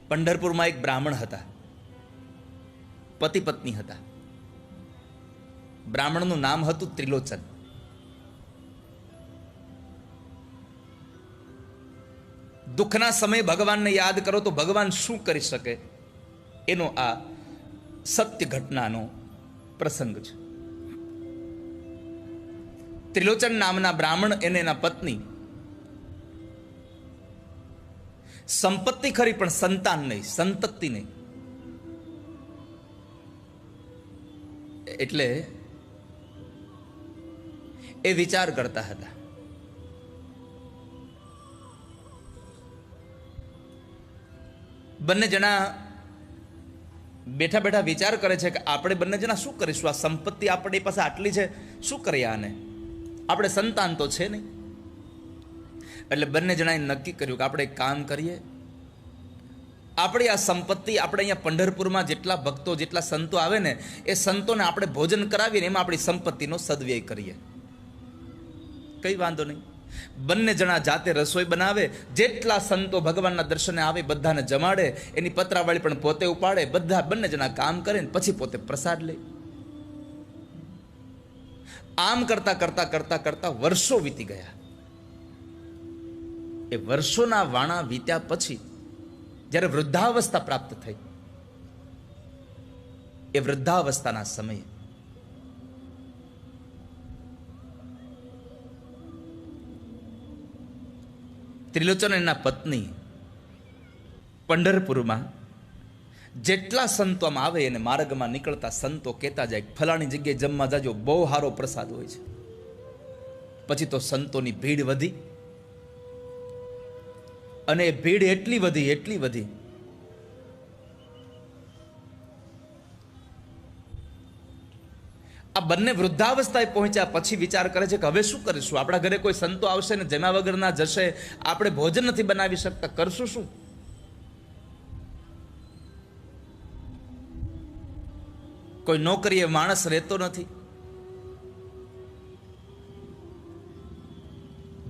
પંઢરપુરમાં એક બ્રાહ્મણ હતા, પતિ પત્ની હતા. બ્રાહ્મણનું નામ હતું ત્રિલોચન. દુઃખના સમયે ભગવાનને યાદ કરો તો ભગવાન શું કરી શકે એનો આ સત્ય ઘટનાનો પ્રસંગ છે. ત્રિલોચન નામના બ્રાહ્મણ એને એના પત્ની, સંપત્તિ ખરી પણ સંતાન નહીં, સંતતિ નહીં. એટલે એ વિચાર કરતા હતા, બંને જણા બેઠા બેઠા વિચાર કરે છે કે આપણે બંને જણા શું કરીશું, આ સંપત્તિ આપણી પાસે આટલી છે, શું કરીએ આને, આપણે સંતાન તો છે નહીં. એટલે બંને જણાએ નક્કી કર્યું કે આપણે એક કામ કરીએ, આપણી આ સંપત્તિ આપણે અહીંયા પંઢરપુરમાં જેટલા ભક્તો જેટલા સંતો આવે ને એ સંતોને આપણે ભોજન કરાવીએ ને એમાં આપણી સંપત્તિનો સદવ્યય કરીએ. કઈ વાંધો નહીં. બંને જણા જાતે રસોઈ બનાવે, જેટલા સંતો ભગવાનના દર્શને આવે બધાને જમાડે, એની પતરાવાળી પણ પોતે ઉપાડે, બધા બંને જણા કામ કરે ને પછી પોતે પ્રસાદ લે. આમ કરતા કરતા કરતા કરતા વર્ષો વીતી ગયા. એ વર્ષોના વાણા વીત્યા પછી જ્યારે વૃદ્ધાવસ્થા પ્રાપ્ત થઈ, એ વૃદ્ધાવસ્થાના સમયે ત્રિલોચન એના પત્ની પંઢરપુરમાં જેટલા સંતો આમ આવે એને માર્ગમાં નીકળતા સંતો કહેતા જાય ફલાણી જગ્યાએ જમવા જાજો, બહુ સારો પ્રસાદ હોય છે. પછી તો સંતોની ભીડ વધી અને એ ભીડ એટલી વધી આ બંને વૃદ્ધાવસ્થાએ પહોંચ્યા પછી વિચાર કરે છે કે હવે શું કરીશું, આપણા ઘરે કોઈ સંતો આવશે ને જમ્યા વગર ના જશે, આપણે ભોજન નથી બનાવી શકતા, કરશું શું? કોઈ નોકરીએ માણસ રહેતો નથી.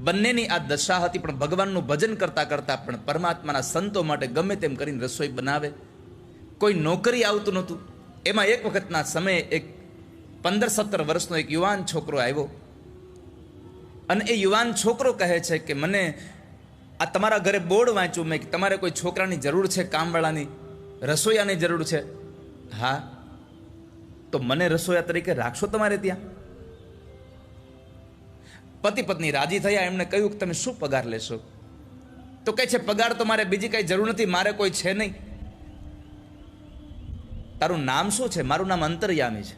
બંનેની આ દશા હતી, પણ ભગવાનનું ભજન કરતા કરતા પણ પરમાત્માના સંતો માટે ગમે તેમ કરીને રસોઈ બનાવે. કોઈ નોકરી આવતું નહોતું. એમાં એક વખતના સમયે એક 15-17 વર્ષનો એક યુવાન છોકરો આવ્યો અને એ યુવાન છોકરો કહે છે કે મને આ તમારા ઘરે બોર્ડ વાંચ્યું મેં કે તમારે કોઈ છોકરાની જરૂર છે, કામવાળાની, રસોઈયાની જરૂર છે. હા, તો મને રસોઈયા તરીકે રાખશો તમારે ત્યાં? પતિ પત્ની રાજી થયા. એમણે કહ્યું કે તમે શું પગાર લેશો? તો કહે છે પગાર તો મારે બીજી કઈ જરૂર નથી, મારે કોઈ છે નહીં. તારું નામ શું છે? મારું નામ અંતર્યામી છે.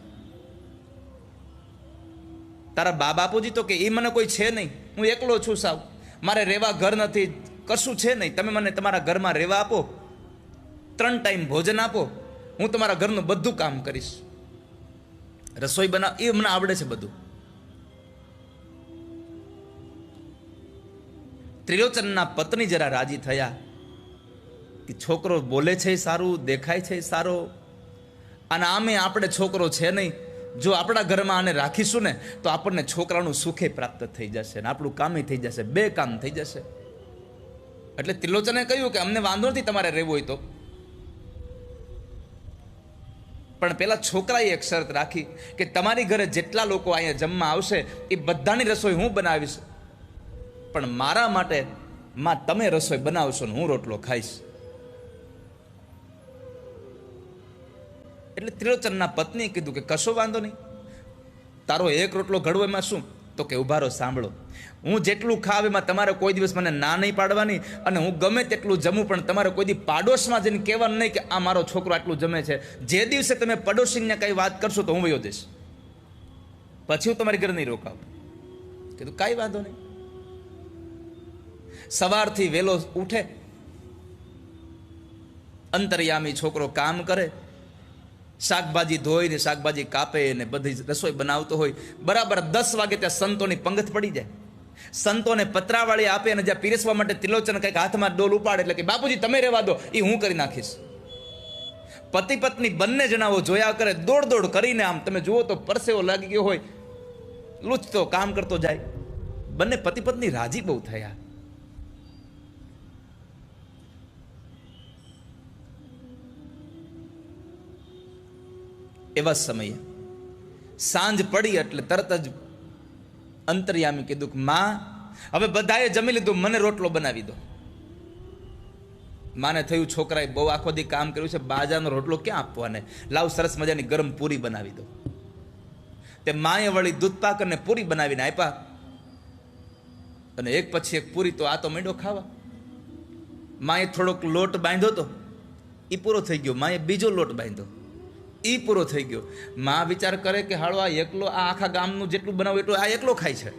તારા બા બાપુજી? તો કે એ મને કોઈ છે નહીં, હું એકલો છું સાવ, મારે રહેવા ઘર નથી, કશું છે નહીં. તમે મને તમારા ઘરમાં રહેવા આપો, 3 ટાઈમ ભોજન આપો, હું તમારા ઘરનું બધું કામ કરીશ, રસોઈ બનાવ એ મને આવડે છે બધું. ત્રિલોચનના પત્ની જરા રાજી થયા કે છોકરો બોલે છે સારું, દેખાય છે સારો, અને આમે આપણે છોકરો છે નહીં, જો આપણા ઘરમાં આને રાખીશું ને તો આપણને છોકરાનું સુખે પ્રાપ્ત થઈ જશે ને આપણું કામે થઈ જશે, 2 કામ થઈ જશે. એટલે ત્રિલોચને કહ્યું કે અમને વાંધો નથી તમારે રહેવું હોય તો, પણ પેલા છોકરાએ એક શરત રાખી કે તમારી ઘરે જેટલા લોકો અહીંયા જમવા આવશે એ બધાની રસોઈ હું બનાવીશ, પણ મારા માટે માં તમે રસોઈ બનાવશો ને હું રોટલો ખાઈશ. એટલે ત્રિલોચનના પત્નીએ કીધું કે કશો વાંધો નહીં, તારો એક રોટલો ઘડવો એમાં શું? તો કે ઉભા રહો, સાંભળો, હું જેટલું ખાવ એમાં તમારે કોઈ દિવસ મને ના નહીં પાડવાની, અને હું ગમે તેટલું જમું પણ તમારે કોઈ દી પાડોશમાં જઈને કહેવાનું નહીં કે આ મારો છોકરો આટલું જમે છે. જે દિવસે તમે પડોશીને કઈ વાત કરશો તો હું વયો જઈશ, પછી હું તમારી ઘરે નહીં રોકાવ. કીધું કાંઈ વાંધો નહીં. સવારથી વહેલો ઉઠે, અંતર્યામી છોકરો કામ કરે, શાકભાજી ધોઈને શાકભાજી કાપે ને બધી રસોઈ બનાવતો હોય. બરાબર 10 વાગે ત્યાં સંતોની પંગત પડી જાય. સંતોને પતરાવાળી આપે અને જ્યાં પીરસવા માટે ત્રિલોચન કંઈક હાથમાં ડોલ ઉપાડે એટલે કે બાપુજી તમે રહેવા દો, એ હું કરી નાખીશ. પતિ પત્ની બંને જણાઓ જોયા કરે, દોડ દોડ કરીને, આમ તમે જુઓ તો પરસેવો લાગી ગયો હોય, લૂછતો કામ કરતો જાય. બંને પતિ પત્ની રાજી બહુ થયા. એવા સમયે સાંજ પડી એટલે તરત જ અંતર્યામી કીધું કે માં, હવે બધાએ જમી લીધું, મને રોટલો બનાવી દો. માને થયું છોકરાએ બહુ આખો દી કામ કર્યું છે, બાજરાનો રોટલો ક્યાં આપવાને, લાવ સરસ મજાની ગરમ પૂરી બનાવી દો. તે માએ વળી દૂધ પાક અને પૂરી બનાવીને આપ્યા, અને એક પછી એક પૂરી તો આ તો માંડ્યો ખાવા. માએ થોડોક લોટ બાંધ્યો તો એ પૂરો થઈ ગયો, માએ બીજો લોટ બાંધ્યો એ પૂરો થઈ ગયો. માં વિચાર કરે કે હાળો આ એકલો, આ આખા ગામનું જેટલું બનાવું એટલું આ એકલો ખાય છે.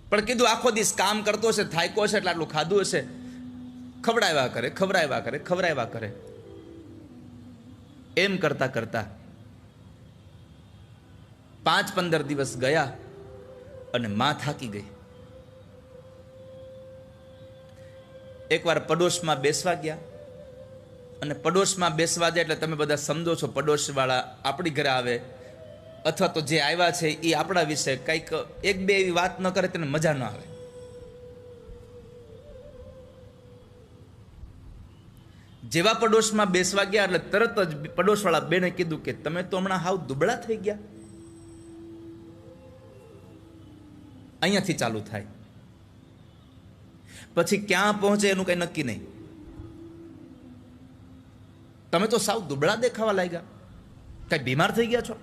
પણ કીધું આખો દિવસ કામ કરતો હશે, થાક્યો હશે, એટલે આટલું ખાધું હશે. ખવડાવ્યા કરે, ખવડાવ્યા કરે, ખવડાવ્યા કરે. એમ કરતા કરતા 5-15 દિવસ ગયા અને માં થાકી ગઈ. એકવાર પડોશમાં બેસવા ગયા, અને પડોશમાં બેસવા જાય એટલે તમે બધા સમજો છો, પડોશવાળા આપણી ઘરે આવે અથવા તો જે આવ્યા છે એ આપણા વિશે કંઈક એક બે એવી વાત ન કરે તેને મજા ન આવે. જેવા પડોશમાં બેસવા ગયા એટલે તરત જ પડોશવાળા બેને કીધું કે તમે તો હમણાં હાવ દુબળા થઈ ગયા. અહીંયાથી ચાલુ થાય, પછી ક્યાં પહોંચે એનું કઈ નક્કી નહીં. તમે તો સાવ દુબળા દેખાવા લાગ્યા, કઈ બીમાર થઈ ગયા છો.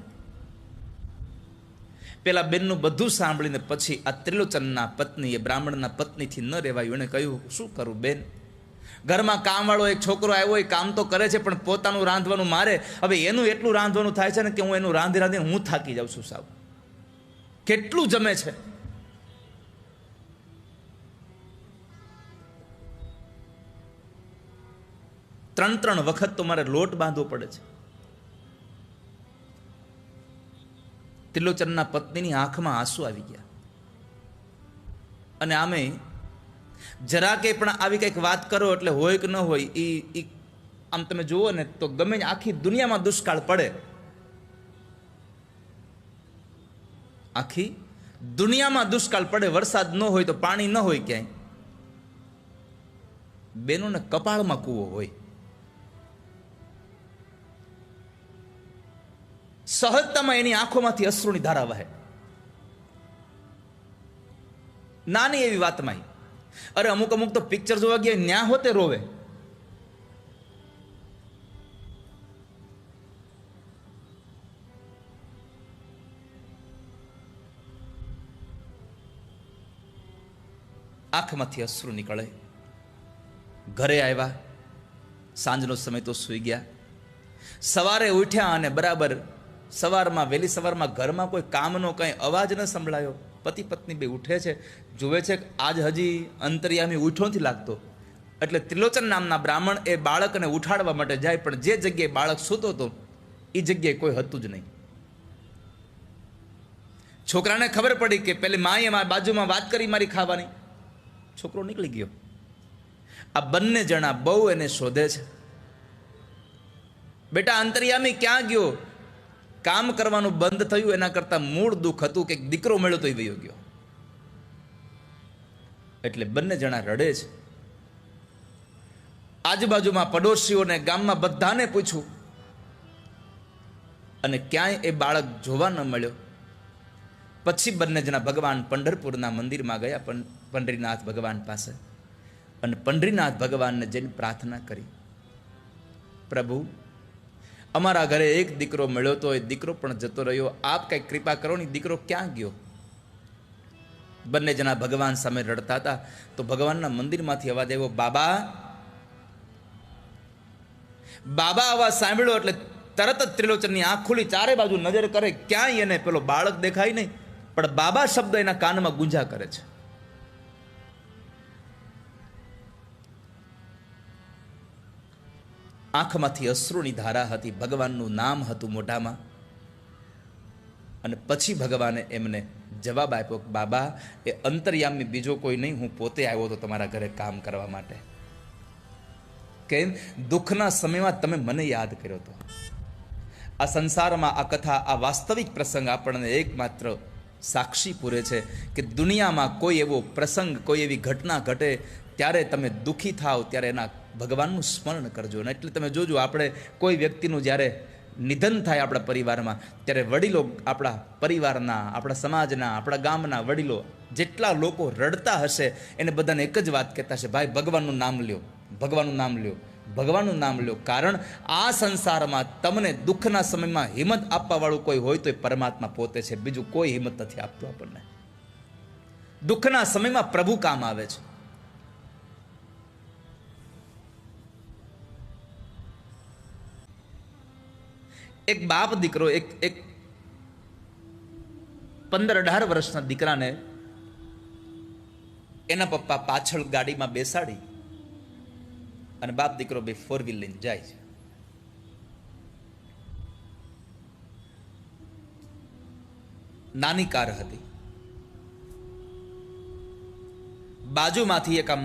પેલા બેનનું બધું સાંભળીને પછી આ ત્રિલોચનના પત્ની, એ બ્રાહ્મણના પત્નીથી ન રહેવાયું. એને કહ્યું, શું કરું બેન, ઘરમાં કામવાળો એક છોકરો આવ્યો, એ કામ તો કરે છે પણ પોતાનું રાંધવાનું મારે. હવે એનું એટલું રાંધવાનું થાય છે ને કે હું એનું રાંધી રાંધીને હું થાકી જાઉં છું સાવ. કેટલું જમે છે. ત્રણ વખત તો મારે લોટ બાંધવો પડે છે. ત્રિલોચનના પત્નીની આંખમાં આંસુ આવી ગયા. અને આમે જરા કે પણ આવી કંઈક વાત કરો એટલે હોય કે ન હોય એ આમ તમે જુઓ ને તો ગમે આખી દુનિયામાં દુષ્કાળ પડે, આખી દુનિયામાં દુષ્કાળ પડે, વરસાદ ન હોય તો પાણી ન હોય ક્યાંય, બેનોને કપાળમાં કૂવો હોય. સહજતામાં એની આંખોમાંથી અશ્રુની ધારા વહે. નાની એવી વાતમાં. અરે અમુક અમુક તો પિક્ચર જોવા ગયા ન્યા હોતે રોવે. આંખમાંથી અશ્રુ નીકળે. ઘરે આવ્યા, સાંજનો સમય તો સૂઈ ગયા. સવારે ઉઠ્યા અને બરાબર સવારમાં, વહેલી સવારમાં ઘરમાં કોઈ કામનો કંઈ અવાજ ન સંભળાયો. પતિ પત્ની બે ઉઠે છે, જુએ છે કે આજ હજી અંતર્યામી ઉઠ્યો નથી લાગતો. એટલે ત્રિલોચન નામના બ્રાહ્મણ એ બાળકને ઉઠાડવા માટે જાય, પણ જે જગ્યાએ બાળક સૂતો હતો એ જગ્યાએ કોઈ હતું જ નહીં. છોકરાને ખબર પડી કે પેલી માએ મારી બાજુમાં વાત કરી મારી ખાવાની. છોકરો નીકળી ગયો. આ બંને જણા બહુ એને શોધે છે. બેટા અંતર્યામી ક્યાં ગયો? કામ કરવાનું બંધ થયું, એના કરતા મૂળ દુઃખ હતું કે દીકરો મળ્યો તો એ વયો ગયો. એટલે બંને જણા રડે છે. આજુબાજુમાં પડોશીઓને, ગામમાં બધાને પૂછ્યું અને ક્યાંય એ બાળક જોવા ન મળ્યો. પછી બંને જણા ભગવાન પંઢરપુરના મંદિરમાં ગયા, પંઢરીનાથ ભગવાન પાસે, અને પંઢરીનાથ ભગવાનને જઈને પ્રાર્થના કરી, પ્રભુ અમારા ઘરે એક દીકરો મળ્યો તો એ દીકરો પણ જતો રહ્યો, આપ કઈ કૃપા કરો ને, દીકરો ક્યાં ગયો? બંને જણા ભગવાન સામે રડતા હતા તો ભગવાનના મંદિરમાંથી અવાજ આવ્યો, બાબા. બાબા અવાજ સાંભળ્યો એટલે તરત જ ત્રિલોચનની આંખ ખુલી, ચારે બાજુ નજર કરે, ક્યાંય એને પેલો બાળક દેખાય નહીં, પણ બાબા શબ્દ એના કાનમાં ગુંજા કરે છે. આંખમાંથી અશ્રુની ધારા હતી, ભગવાનનું નામ હતું મોઢામાં. અને પછી ભગવાને એમને જવાબ આપ્યો, બાબા એ અંતર્યામી બીજો કોઈ નહીં, હું પોતે આવ્યો હતો તમારા ઘરે કામ કરવા માટે. કેમ? દુઃખના સમયમાં તમે મને યાદ કર્યો હતો. આ સંસારમાં આ કથા, આ વાસ્તવિક પ્રસંગ આપણને એકમાત્ર સાક્ષી પૂરે છે કે દુનિયામાં કોઈ એવો પ્રસંગ, કોઈ એવી ઘટના ઘટે ત્યારે તમે દુઃખી થાવ, ત્યારે એના ભગવાનનું સ્મરણ કરજો. અને એટલે તમે જોજો, આપણે કોઈ વ્યક્તિનું જ્યારે નિધન થાય આપણા પરિવારમાં, ત્યારે વડીલો, આપણા પરિવારના, આપણા સમાજના, આપણા ગામના વડીલો જેટલા લોકો રડતા હશે, એને બધાને એક જ વાત કહેતા હશે, ભાઈ ભગવાનનું નામ લ્યો, ભગવાનનું નામ લ્યો, ભગવાનનું નામ લ્યો. કારણ આ સંસારમાં તમને દુઃખના સમયમાં હિંમત આપવાવાળું કોઈ હોય તો એ પરમાત્મા પોતે છે. બીજું કોઈ હિંમત નથી આપતું આપણને. દુઃખના સમયમાં પ્રભુ કામ આવે છે. એક બાપ દીકરો એક 15-18 વર્ષના દીકરાને એના પપ્પા પાછળ ગાડીમાં બેસાડી અને બાપ દીકરો બે 4 વ્હીલ લઈને જાય છે. નાની કાર હતી. બાજુમાંથી એક આમ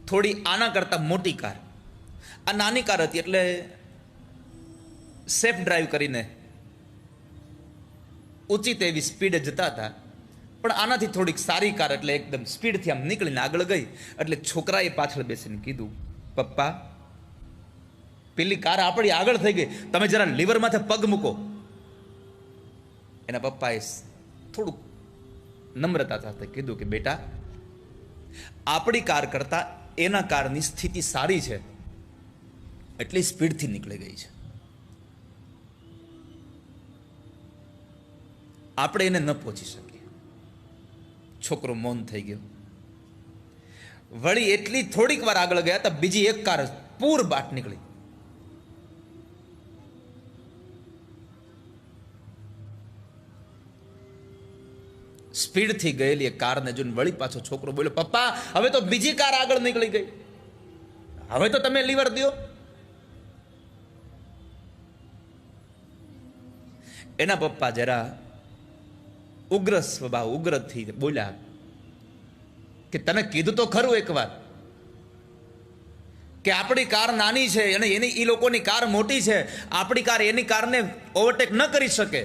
થોડી આના કરતા મોટી કાર, આ નાની કાર હતી એટલે સેફ ડ્રાઈવ કરીને ઊંચી તેવી સ્પીડે જતા હતા. પણ આનાથી થોડીક સારી કાર એટલે એકદમ સ્પીડથી આમ નીકળીને આગળ ગઈ. એટલે છોકરાએ પાછળ બેસીને કીધું, પપ્પા પેલી કાર આપણી આગળ થઈ ગઈ, તમે જરા લીવર માથે પગ મૂકો. એના પપ્પાએ થોડુંક નમ્રતા સાથે કીધું કે બેટા, આપણી કાર કરતા એના કારની સ્થિતિ સારી છે, એટલી સ્પીડથી નીકળી ગઈ છે, આપણે એને ન પહોંચી શકીએ. છોકરો મૌન થઈ ગયો. વળી એટલી થોડીક વાર આગળ ગયા તો બીજી એક કાર પૂર બાટ નીકળી. સ્પીડથી ગયેલી એ કારને જોઈને વળી પાછો છોકરો બોલ્યો, પપ્પા હવે તો બીજી કાર આગળ નીકળી ગઈ, હવે તો તમે લીવર દો. એના પપ્પા જરા ઉગ્ર સ્વભાવ, ઉગ્રથી બોલ્યા કે તને કીધું તો ખરું એકવાર કે આપણી કાર નાની છે અને એની એ લોકોની કાર મોટી છે, આપણી કાર એની કારને ઓવરટેક ન કરી શકે,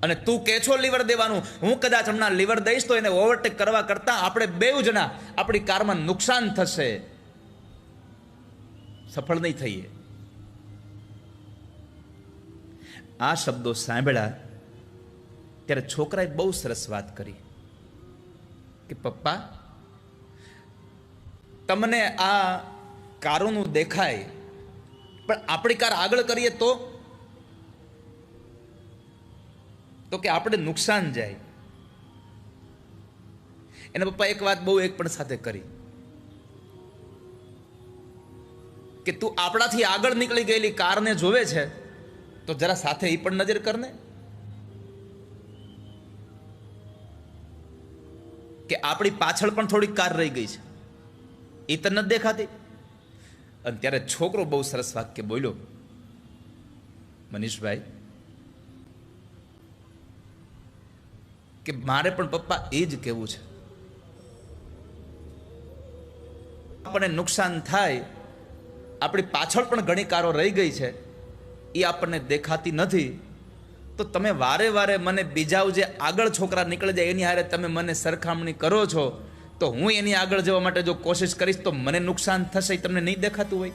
અને તું કે છો લીવર દેવાનું, હું કદાચ હમણાં લીવર દઈશ તો એને ઓવરટેક કરવા કરતા આપણે બેઉ જણા આપણી કારમાં નુકસાન થશે, સફળ નહીં થઈએ. આ શબ્દો સાંભળ્યા ત્યારે છોકરાએ બહુ સરસ વાત કરી કે પપ્પા, તમને આ કારોનું દેખાય પણ આપણી કાર આગળ કરીએ તો કે આપણે નુકસાન જાય. એના પપ્પા એક વાત બહુ એક પણ સાથે કરી કે તું આપણાથી આગળ નીકળી ગયેલી કારને જોવે છે તો જરા સાથે એ પણ નજર કરને કે આપણી પાછળ પણ થોડીક કાર રહી ગઈ છે, એ તો નથી દેખાતી. અને ત્યારે છોકરો બહુ સરસ વાક્ય બોલ્યો, મનીષભાઈ કે મારે પણ પપ્પા એ જ કહેવું છે, આપણને નુકસાન થાય, આપણી પાછળ પણ ઘણી કારો રહી ગઈ છે, એ આપણને દેખાતી નથી, તો તમે વારે વારે મને બીજા જે આગળ છોકરા નીકળી જાય એની હારે તમે મને સરખામણી કરો છો, તો હું એની આગળ જવા માટે જો કોશિશ કરીશ તો મને નુકસાન થશે, એ તમને નહીં દેખાતું હોય?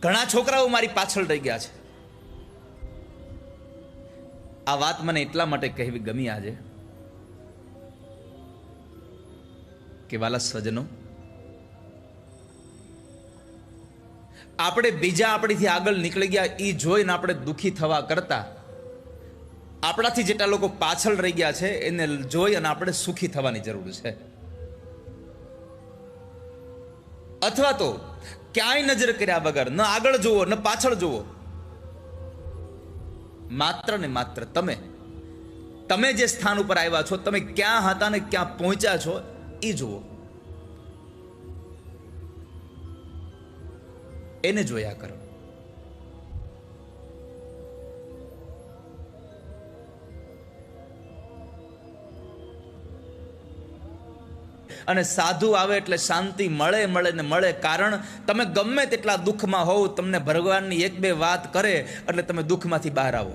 ઘણા છોકરાઓ મારી પાછળ રહી ગયા છે. આ વાત મને એટલા માટે કહેવી ગમી આજે કે વાલા સ્વજનો, આપણે બીજા આપણીથી આગળ નીકળી ગયા એ જોઈને આપણે દુઃખી થવા કરતા આપણાથી જેટલા લોકો પાછળ રહી ગયા છે એને જોઈ અને આપણે સુખી થવાની જરૂર છે. અથવા તો ક્યાંય નજર કર્યા વગર ન આગળ જુઓ ન પાછળ જુઓ, માત્ર ને માત્ર તમે જે સ્થાન ઉપર આવ્યા છો, તમે ક્યાં હતા ને ક્યાં પહોંચ્યા છો એ જુઓ, એને જોયા કરો. અને સાધુ આવે એટલે શાંતિ મળે મળે ને મળે. કારણ તમે ગમે તેટલા દુઃખમાં હોવ, તમને ભગવાનની એક બે વાત કરે એટલે તમે દુઃખમાંથી બહાર આવો.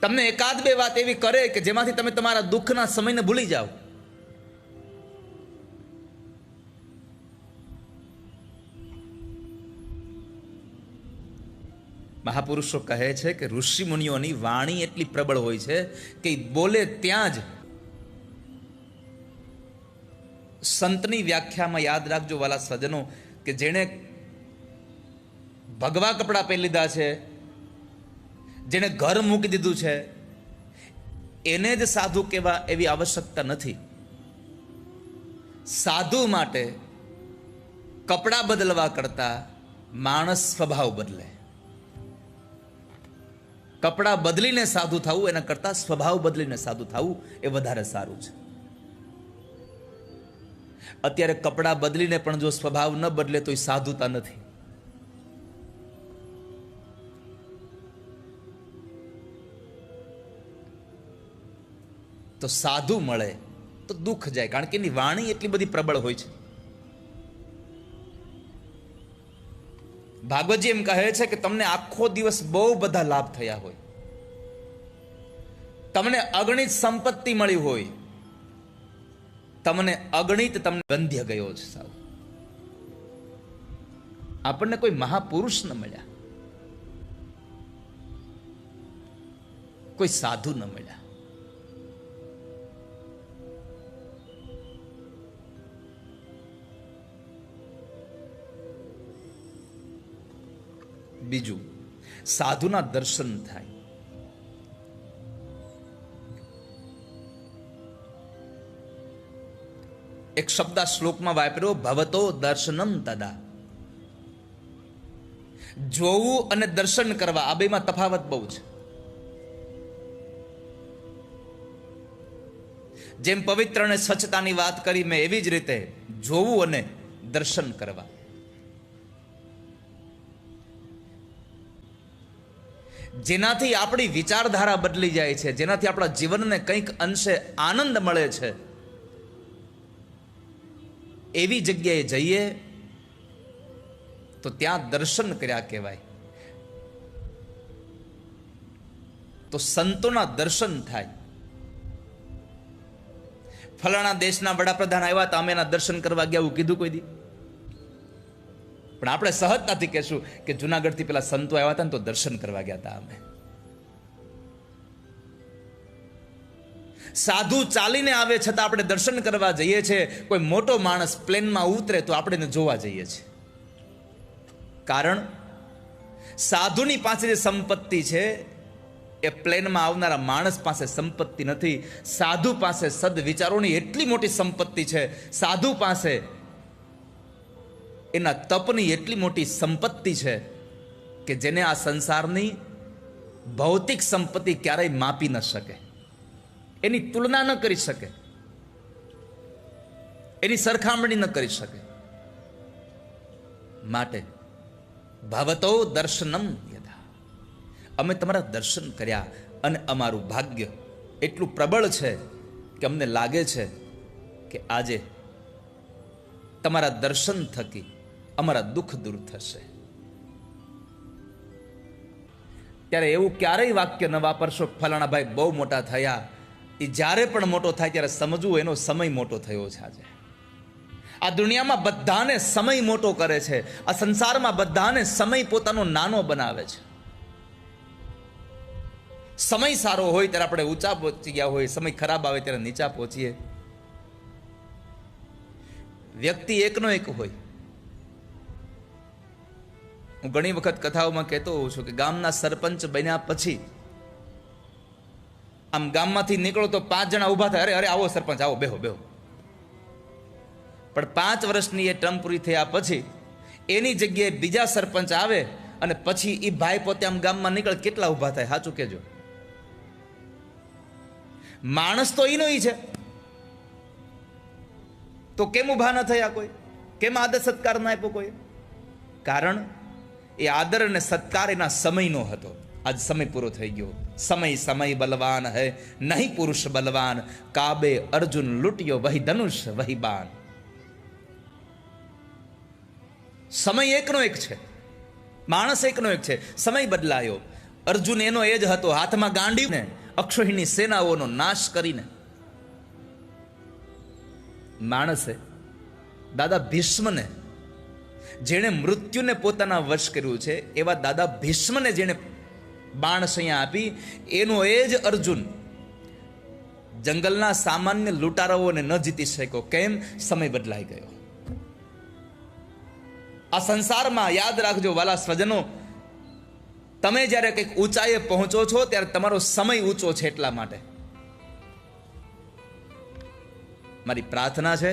તમને એકાદ બે વાત એવી કરે કે જેમાંથી તમે તમારા દુઃખના સમયને ભૂલી જાઓ. મહાપુરુષો કહે છે કે ઋષિ મુનિઓની વાણી એટલી પ્રબળ હોય છે કે બોલે ત્યાં જ. સંતની વ્યાખ્યામાં યાદ રાખજો વાલા સજ્જનો, કે જેણે ભગવા કપડાં પહેરી લીધા છે, જેણે ઘર મૂકી દીધું છે, એને જ સાધુ કહેવા એવી આવશ્યકતા નથી. સાધુ માટે કપડાં બદલવા કરતા માણસ સ્વભાવ બદલે. કપડાં બદલીને સાધુ થવું એના કરતા સ્વભાવ બદલીને સાધુ થવું એ વધારે સારું છે. અત્યારે કપડાં બદલીને પણ જો સ્વભાવ ન બદલે તો એ સાધુતા નથી. તો સાધુ મળે તો દુઃખ જાય, કારણ કે એની વાણી એટલી બધી પ્રબળ હોય છે. ભાગવતજી એમ કહે છે કે તમને આખો દિવસ બહુ બધા લાભ થયા હોય, તમને અગણિત સંપત્તિ મળી હોય, તમને અગણિત તમને બંધ્ય ગયો છે સાવ. આપણને કોઈ મહાપુરુષ ન મળ્યા, કોઈ સાધુ ન મળ્યા. બીજું, સાધુના દર્શન થાય. એક શબ્દ શ્લોકમાં વાપર્યો, ભવતો દર્શનમ તદા. જોવું અને દર્શન કરવા આ બેમાં તફાવત બહુ છે. જેમ પવિત્ર અને સ્વચ્છતાની વાત કરી મેં, એવી જ રીતે જોવું અને દર્શન કરવા. જેનાથી આપણી વિચારધારા બદલી જાય છે, જેનાથી આપણા જીવનને કંઈક અંશે આનંદ મળે છે, એવી જગ્યાએ જઈએ તો ત્યાં દર્શન કર્યા કહેવાય. તો સંતોના દર્શન થાય. ફલાણા દેશના વડાપ્રધાન આવ્યા હતા, અમે એના દર્શન કરવા ગયા, એવું કીધું કોઈ દી? પણ આપણે સહજતાથી કહેશું કે જુનાગઢથી પેલા સંતો આવ્યા હતા ને તો દર્શન કરવા ગયા હતા અમે. સાધુ ચાલીને આવે છતાં આપણે દર્શન કરવા જઈએ છીએ. કોઈ મોટો માણસ પ્લેનમાં ઉતરે તો આપણે એને જોવા જઈએ છીએ. કારણ સાધુની પાસે જે સંપત્તિ છે એ પ્લેનમાં આવનારા માણસ પાસે સંપત્તિ નથી. સાધુ પાસે સદવિચારોની એટલી મોટી સંપત્તિ છે. સાધુ પાસે એના તપની એટલી મોટી સંપત્તિ છે કે જેને આ સંસારની ભૌતિક સંપત્તિ ક્યારેય માપી ન શકે, એની તુલના ન કરી શકે, એની સરખામણી ન કરી શકે. માટે ભવતો દર્શનમ યથા. અમે તમારા દર્શન કર્યા અને અમારું ભાગ્ય એટલું પ્રબળ છે કે અમને લાગે છે કે આજે તમારા દર્શન થકી અમારા દુઃખ દૂર થશે. ત્યારે એવું ક્યારેય વાક્ય ન વાપરશો ફલાણા ભાઈ બહુ મોટા થયા. એ જ્યારે પણ મોટો થાય ત્યારે સમજવું એનો સમય મોટો થયો છે. આજે આ દુનિયામાં બધાને સમય મોટો કરે છે. આ સંસારમાં બધાને સમય પોતાનો નાનો બનાવે છે. સમય સારો હોય ત્યારે આપણે ઊંચા પહોંચી ગયા હોય, સમય ખરાબ આવે ત્યારે નીચા પહોંચીએ. વ્યક્તિ એકનો એક હોય. હું ઘણી વખત કથાઓમાં કહેતો હોઉં છું કે ગામના સરપંચ બન્યા પછી આમ ગામમાંથી નીકળો તો 5 જણા ઊભા થાય, અરે અરે આવો સરપંચ, આવો, બેહો બેહો. પણ 5 વર્ષની એ ટર્મ પૂરી થયા પછી એની જગ્યાએ બીજા સરપંચ આવે અને પછી એ ભાઈ પોતે આમ ગામમાં નીકળે, કેટલા ઊભા થાય? સાચું કહેજો. માણસ તો એનો છે, તો કેમ ઊભા ન થયા કોઈ? કેમ આદર સત્કાર ના આપ્યો કોઈ? કારણ એ આદર અને સત્કાર એના સમયનો હતો. આજ સમય પૂરો થઈ ગયો. સમય સમય બલવાન હૈ નહીં પુરુષ બલવાન, કાબે અર્જુન લૂંટ્યો વહી ધનુષ વહી બાણ. સમય એકનો એક છે, માણસ એકનો એક છે. સમય બદલાયો. અર્જુન એનો એ જ હતો, હાથમાં ગાંડી ને અક્ષોહિણી સેનાઓનો નાશ કરીને. માણસે દાદા ભીષ્મને, જેણે મૃત્યુને પોતાના વશ કર્યું છે, એવા દાદા ભીષ્મને જેણે બાણશૈયા આપી, એનો એ જ અર્જુન જંગલના સામાન્ય લૂંટારાઓને ન જીતી શક્યો. કેમ? સમય બદલાઈ ગયો. આ સંસારમાં યાદ રાખજો વાલા સ્વજનો, તમે જ્યારે કંઈક ઊંચાઈએ પહોંચો છો ત્યારે તમારો સમય ઊંચો છે. એટલા માટે મારી પ્રાર્થના છે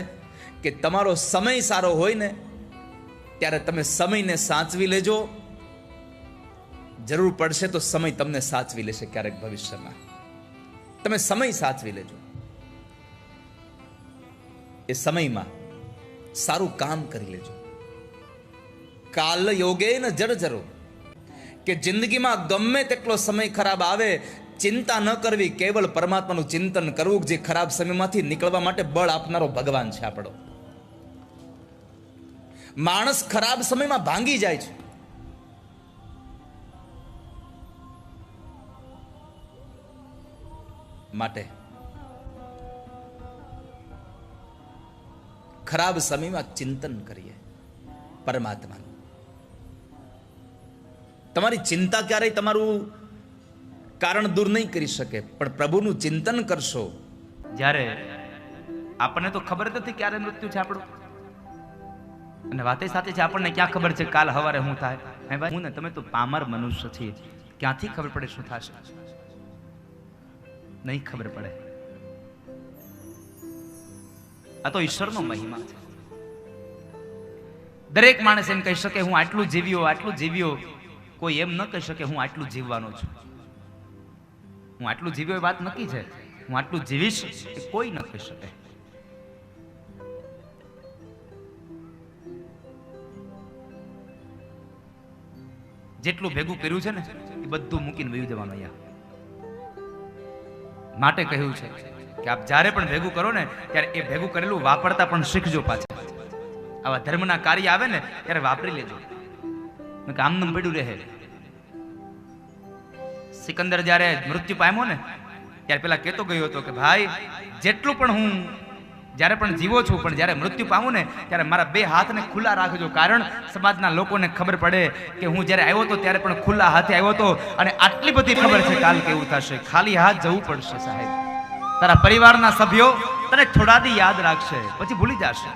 કે તમારો સમય સારો હોય ને ત્યારે તમે સમયને સાચવી લેજો. જરૂર પડશે તો સમય તમને સાચવી લેશે ક્યારેક ભવિષ્યમાં. તમે સમય સાચવી લેજો. એ સમયમાં સારું કામ કરી લેજો. કાલ યોગે ન જર્જરો, કે જિંદગીમાં ગમે તેટલો સમય ખરાબ આવે, ચિંતા ન કરવી, કેવળ પરમાત્માનું ચિંતન કરવું, જે ખરાબ સમયમાંથી નીકળવા માટે બળ આપનારો ભગવાન છે આપણો. માણસ ખરાબ સમયમાં ભાંગી જાય છે. માટે ખરાબ સમયમાં ચિંતન કરીએ પરમાત્માનું. તમારી ચિંતા ક્યારેય તમારું કારણ દૂર નહીં કરી શકે, પણ પ્રભુનું ચિંતન કરશો. જ્યારે આપણને તો ખબર જ નથી ક્યારે મૃત્યુ છે આપણું, અને વાતે સાથે છે આપણને ક્યાં ખબર છે કાલ સવારે શું થાય. હે ભાઈ, હું ને તમે તો પામર મનુષ્ય છીએ, ક્યાંથી ખબર પડે શું થશે? નહીં ખબર પડે. આ તો ઈશ્વરનો મહિમા છે. દરેક માણસ એમ કહી શકે હું આટલું જીવ્યો, આટલું જીવ્યો. કોઈ એમ ન કહી શકે હું આટલું જીવવાનો છું. હું આટલું જીવ્યો એ વાત નક્કી છે. હું આટલું જીવીશ એ કોઈ ન કહી શકે. જેટલું ભેગું કર્યું છે ને એ બધું મૂકીને વયું જવાનું અહીંયા. માટે કહ્યું છે કે આપ જ્યારે પણ ભેગું કરો ને ત્યારે એ ભેગું કરેલું વાપરતા પણ શીખજો. પાછા આવા ધર્મના કાર્ય આવે ને ત્યારે વાપરી લેજો, આમનું પડ્યું રહે. સિકંદર જ્યારે મૃત્યુ પામ્યો ને ત્યારે પેલા કહેતો ગયો હતો કે ભાઈ, જેટલું પણ હું જ્યારે પણ જીવો છું, પણ જ્યારે મૃત્યુ પામું ને ત્યારે મારા બે હાથને ખુલ્લા રાખજો, કારણ સમાજના લોકોને ખબર પડે કે હું જ્યારે આવ્યો હતો ત્યારે પણ ખુલ્લા હાથે આવ્યો હતો, અને આટલી બધી ખબર છે કાલ કેવું થશે. ખાલી હાથ જવું પડશે સાહેબ. તારા પરિવારના સભ્યો તને થોડા દી યાદ રાખશે, પછી ભૂલી જશે.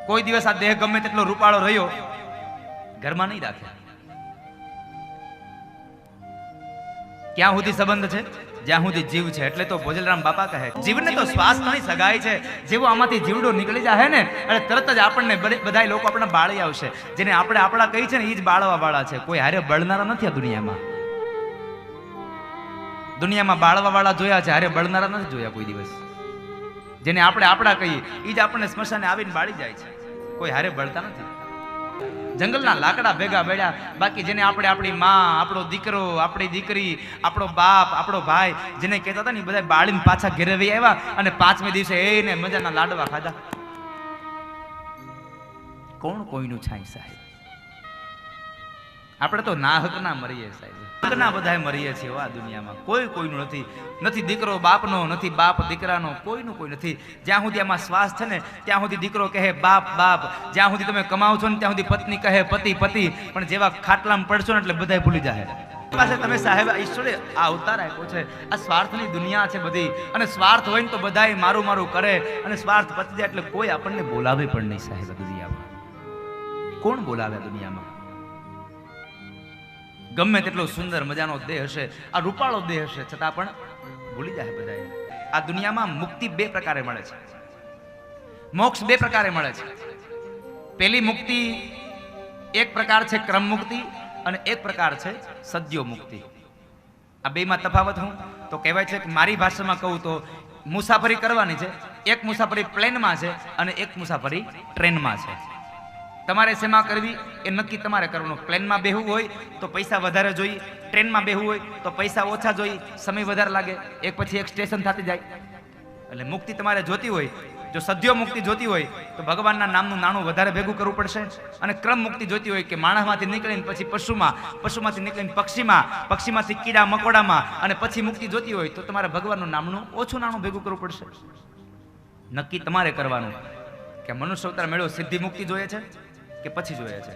કોઈ દિવસ આ દેહ ગમે તેટલો રૂપાળો રહ્યો ઘરમાં નહીં રાખે. ક્યાં સુધી સંબંધ છે? જ્યાં સુધી જીવ છે. એટલે તો ભોજલરામ બાપા કહે, જીવને તો શ્વાસ નહીં સગાઈ છે. જેવો આમાંથી જીવડો નીકળી જાય ને અને તરત જ આપણને બધા લોકો આપણા બાળી આવશે. જેને આપણે આપણા કહી છે ને એ જ બાળવા વાળા છે. કોઈ હારે બળનારા નથી આ દુનિયામાં. દુનિયામાં બાળવા વાળા જોયા છે, હારે બળનારા નથી જોયા કોઈ દિવસ. જેને આપણે આપણા કહીએ એ જ આપણને સ્મશાને આવીને બાળી જાય છે. કોઈ હારે બળતા નથી. જંગલના લાકડા ભેગા બેડ્યા. બાકી જેને આપણે આપણી માં, આપણો દીકરો, આપણી દીકરી, આપણો બાપ, આપણો ભાઈ જેને કહેતા હતા ને બધા બાળીને પાછા ઘેરે વહી આવ્યા, અને 5મે દિવસે એને મજાના લાડવા ખાધા. કોણ કોઈનું છાય સાહેબ? આપણે તો ના હક ના મરીએ સાહેબ. હકના બધા મરીએ છીએ આ દુનિયામાં. કોઈ કોઈનું નથી. નથી દીકરો બાપનો, નથી બાપ દીકરાનો, કોઈનું કોઈ નથી. જ્યાં સુધી આમાં શ્વાસ છે ને ત્યાં સુધી દીકરો કહે બાપ બાપ. જ્યાં સુધી તમે કમાવો છો ને ત્યાં સુધી પત્ની કહે પતિ પતિ. પણ જેવા ખાટલામાં પડશો ને એટલે બધા ભૂલી જાય. પાસે તમે સાહેબ ઈશ્વરે આ અવતાર આપ્યો છે. આ સ્વાર્થની દુનિયા છે બધી, અને સ્વાર્થ હોય ને તો બધાય મારું મારું કરે, અને સ્વાર્થ પતી જાય એટલે કોઈ આપણને બોલાવે પણ નહીં સાહેબ. દુનિયામાં કોણ બોલાવે? દુનિયામાં ગમે તેટલો સુંદર મજાનો દેહ હશે, આ રૂપાળો દેહ હશે, છતાં પણ ભૂલી જાય બધા. આ દુનિયામાં મુક્તિ 2 પ્રકારે મળે છે. મોક્ષ 2 પ્રકારે મળે છે. પહેલી મુક્તિ એક પ્રકાર છે ક્રમ મુક્તિ, અને એક પ્રકાર છે સદ્યો મુક્તિ. આ બેમાં તફાવત હું તો કહેવાય છે કે મારી ભાષામાં કહું તો મુસાફરી કરવાની છે. એક મુસાફરી પ્લેનમાં છે અને એક મુસાફરી ટ્રેનમાં છે. તમારે શેમાં કરવી એ નક્કી તમારે કરવાનું. પ્લેનમાં બેહવું હોય તો પૈસા વધારે જોઈએ, ટ્રેનમાં બેહવું હોય તો પૈસા ઓછા જોઈએ, સમય વધારે લાગે, એક પછી એક સ્ટેશન થતી જાય. એટલે મુક્તિ તમારે જોતી હોય, જો સદ્યો મુક્તિ જોતી હોય તો ભગવાનના નામનું નાણું વધારે ભેગું કરવું પડશે. અને ક્રમ મુક્તિ જોતી હોય કે માણસમાંથી નીકળીને પછી પશુમાં, પશુમાંથી નીકળીને પક્ષીમાં, પક્ષીમાંથી કીડા મકોડામાં, અને પછી મુક્તિ જોતી હોય તો તમારે ભગવાનનું નામનું ઓછું નાણું ભેગું કરવું પડશે. નક્કી તમારે કરવાનું કે મનુષ્ય અવતાર મેળવ્યો સિદ્ધિ મુક્તિ જોઈએ છે કે પછી જોઈએ છે.